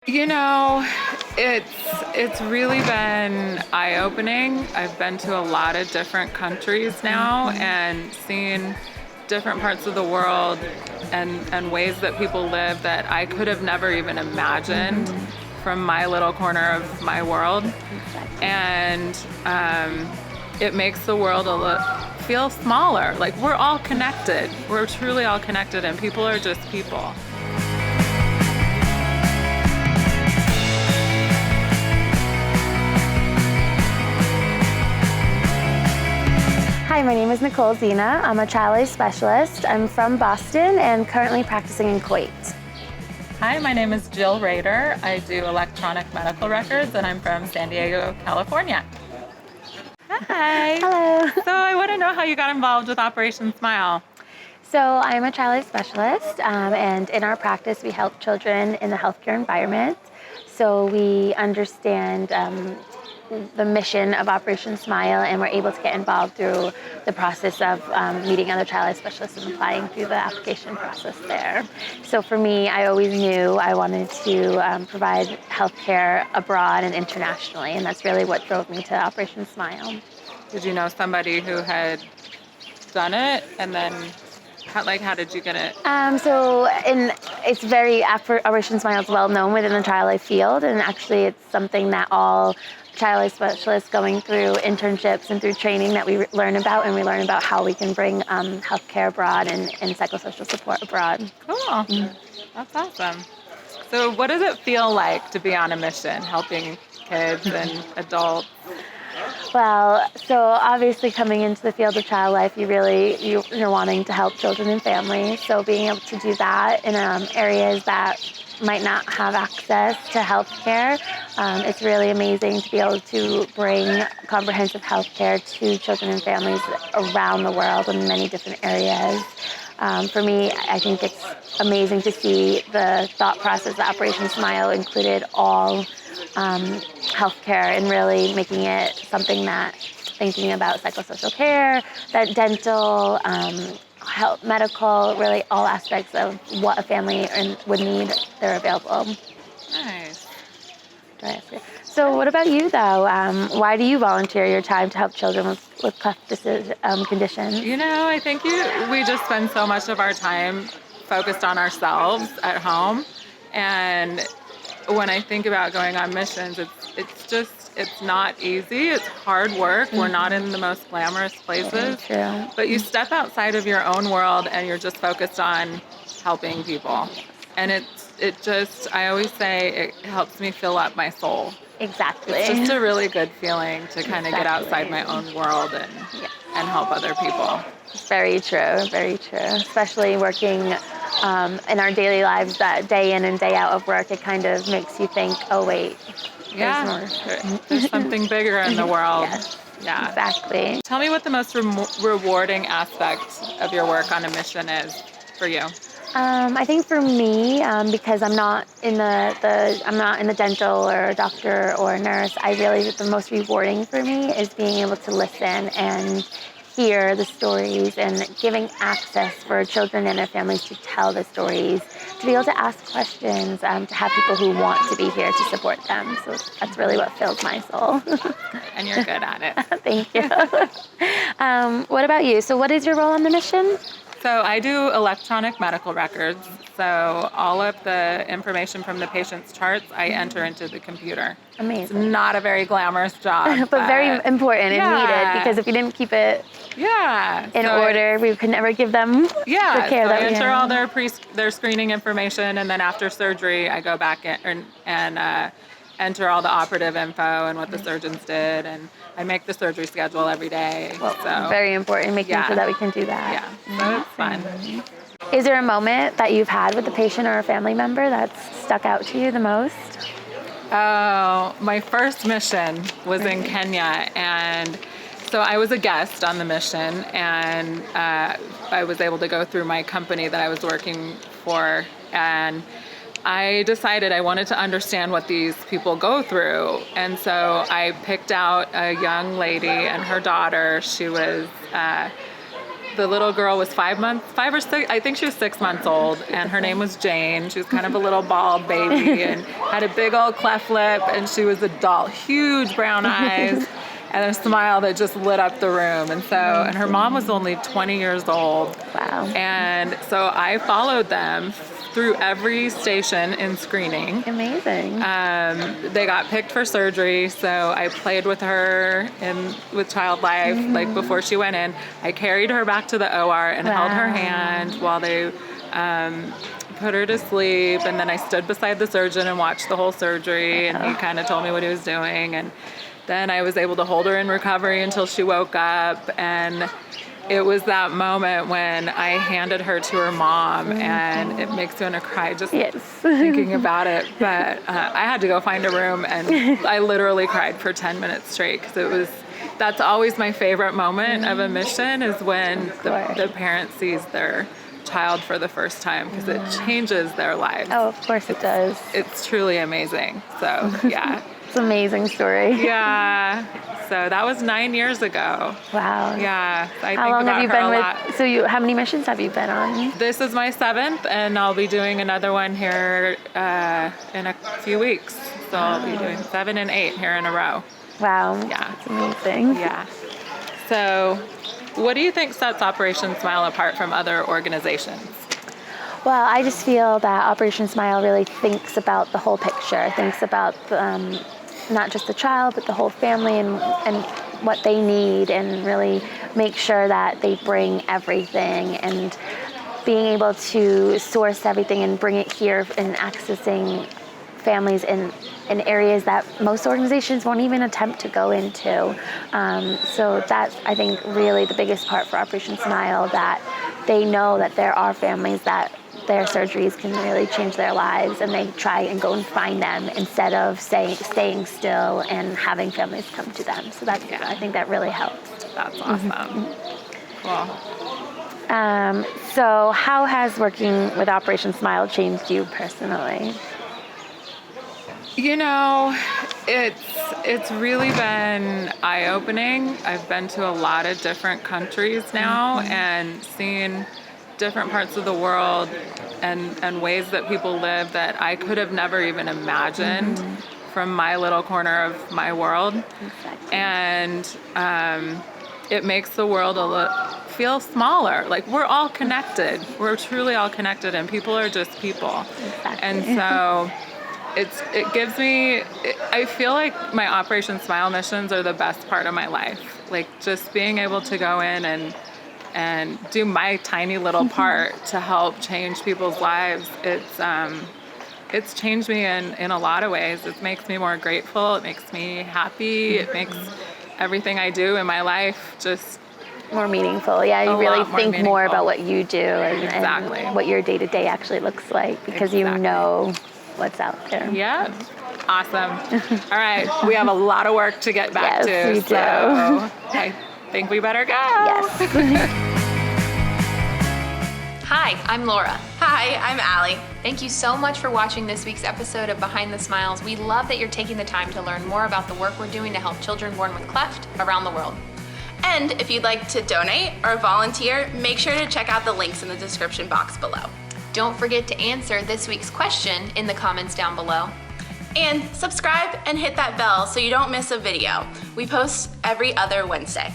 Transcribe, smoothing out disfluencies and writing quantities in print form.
You know, it's really been eye-opening. I've been to a lot of different countries now and seen different parts of the world and ways that people live that I could have never even imagined from my little corner of my world. And it makes the world feel smaller. Like we're all connected. We're truly all connected, and people are just people. Hi, my name is Nicole Zena. I'm a child life specialist. I'm from Boston and currently practicing in Kuwait. Hi, my name is Jill Rader. I do electronic medical records and I'm from San Diego, California. Hi. Hello. So I want to know how you got involved with Operation Smile. So I'm a child life specialist, and in our practice we help children in the healthcare environment. So we understand the mission of Operation Smile, and we're able to get involved through the process of meeting other child life specialists and applying through the application process there. So for me, I always knew I wanted to provide healthcare abroad and internationally, and that's really what drove me to Operation Smile. Did you know somebody who had done it, and then how did you get it? It's very, Operation Smile is well known within the child life field, and actually it's something that all child life specialists going through internships and through training that we learn about, and we learn about how we can bring healthcare abroad and psychosocial support abroad. Cool. That's awesome. So what does it feel like to be on a mission, helping kids and adults? Well, so obviously coming into the field of child life, you're wanting to help children and families. So being able to do that in areas that might not have access to health care, it's really amazing to be able to bring comprehensive health care to children and families around the world in many different areas. For me, I think it's amazing to see the thought process that Operation Smile included all healthcare and really making it something that thinking about psychosocial care, that dental, health, medical, really all aspects of what a family would need, they're available. Nice. So what about you though? Why do you volunteer your time to help children with cleft conditions? You know, I think we just spend so much of our time focused on ourselves at home, and when I think about going on missions, it's not easy. It's hard work. We're not in the most glamorous places, but you step outside of your own world and you're just focused on helping people. And I always say it helps me fill up my soul. Exactly. It's just a really good feeling to kind of get outside my own world and help other people. Very true, very true. Especially working in our daily lives, that day in and day out of work, it kind of makes you think, oh wait, there's something bigger in the world. Yes, yeah, exactly. Tell me what the most rewarding aspect of your work on a mission is for you. I think for me, because I'm not in the dental or a doctor or a nurse, the most rewarding for me is being able to listen and hear the stories and giving access for children and their families to tell the stories, to be able to ask questions, to have people who want to be here to support them. So that's really what fills my soul. And you're good at it. Thank you. What about you? So what is your role on the mission? So I do electronic medical records. So all of the information from the patient's charts, I enter into the computer. Amazing. It's not a very glamorous job. but very important and needed, because if we didn't keep it in order, we could never give them the care that we enter all their screening information, and then after surgery, I go back and enter all the operative info and what the surgeons did, and I make the surgery schedule every day. Well, very important, making sure that we can do that. Yeah, so it's fun. Is there a moment that you've had with a patient or a family member that's stuck out to you the most? Oh, my first mission was in Kenya, and so I was a guest on the mission, and I was able to go through my company that I was working for, and I decided I wanted to understand what these people go through. And so I picked out a young lady and her daughter. She was the little girl was 5 or 6, I think she was 6 months old, and her name was Jane. She was kind of a little bald baby and had a big old cleft lip, and she was a doll, huge brown eyes. And a smile that just lit up the room. And her mom was only 20 years old. Wow. And so I followed them through every station in screening. Amazing. They got picked for surgery, so I played with her with Child Life, like before she went in. I carried her back to the OR and held her hand while they put her to sleep. And then I stood beside the surgeon and watched the whole surgery, and he kind of told me what he was doing. And then I was able to hold her in recovery until she woke up, and it was that moment when I handed her to her mom, and it makes me want to cry just thinking about it. But I had to go find a room, and I literally cried for 10 minutes straight, because that's always my favorite moment of a mission, is when the parent sees their child for the first time, because it changes their lives. Oh, of course it does. It's truly amazing. So, yeah. It's an amazing story. Yeah. So that was 9 years ago. Wow. Yeah. How long have you been with? So how many missions have you been on? This is my 7th, and I'll be doing another one here in a few weeks. So I'll be doing 7 and 8 here in a row. Wow. Yeah. It's amazing. Yeah. So, what do you think sets Operation Smile apart from other organizations? Well, I just feel that Operation Smile really thinks about the whole picture, thinks about not just the child, but the whole family and what they need, and really make sure that they bring everything, and being able to source everything and bring it here, and accessing families in areas that most organizations won't even attempt to go into. So that's, I think, really the biggest part for Operation Smile, that they know that there are families that their surgeries can really change their lives, and they try and go and find them instead of staying still and having families come to them. So that's, I think that really helps. That's awesome. Cool. So how has working with Operation Smile changed you personally? You know, it's really been eye-opening. I've been to a lot of different countries now, and seen different parts of the world and ways that people live that I could have never even imagined from my little corner of my world. Exactly. And it makes the world feel smaller. Like, we're all connected. We're truly all connected, and people are just people. Exactly. And so it gives me, I feel like my Operation Smile missions are the best part of my life. Like, just being able to go in and do my tiny little part to help change people's lives. It's changed me in a lot of ways. It makes me more grateful. It makes me happy. It makes everything I do in my life just more meaningful. Yeah, you really think more about what you do and what your day-to-day actually looks like, because you know what's out there. Yeah. Awesome. All right. We have a lot of work to get back to. Yes, we do. So I think we better go. Yes. Hi, I'm Laura. Hi, I'm Allie. Thank you so much for watching this week's episode of Behind the Smiles. We love that you're taking the time to learn more about the work we're doing to help children born with cleft around the world. And if you'd like to donate or volunteer, make sure to check out the links in the description box below. Don't forget to answer this week's question in the comments down below. And subscribe and hit that bell so you don't miss a video. We post every other Wednesday.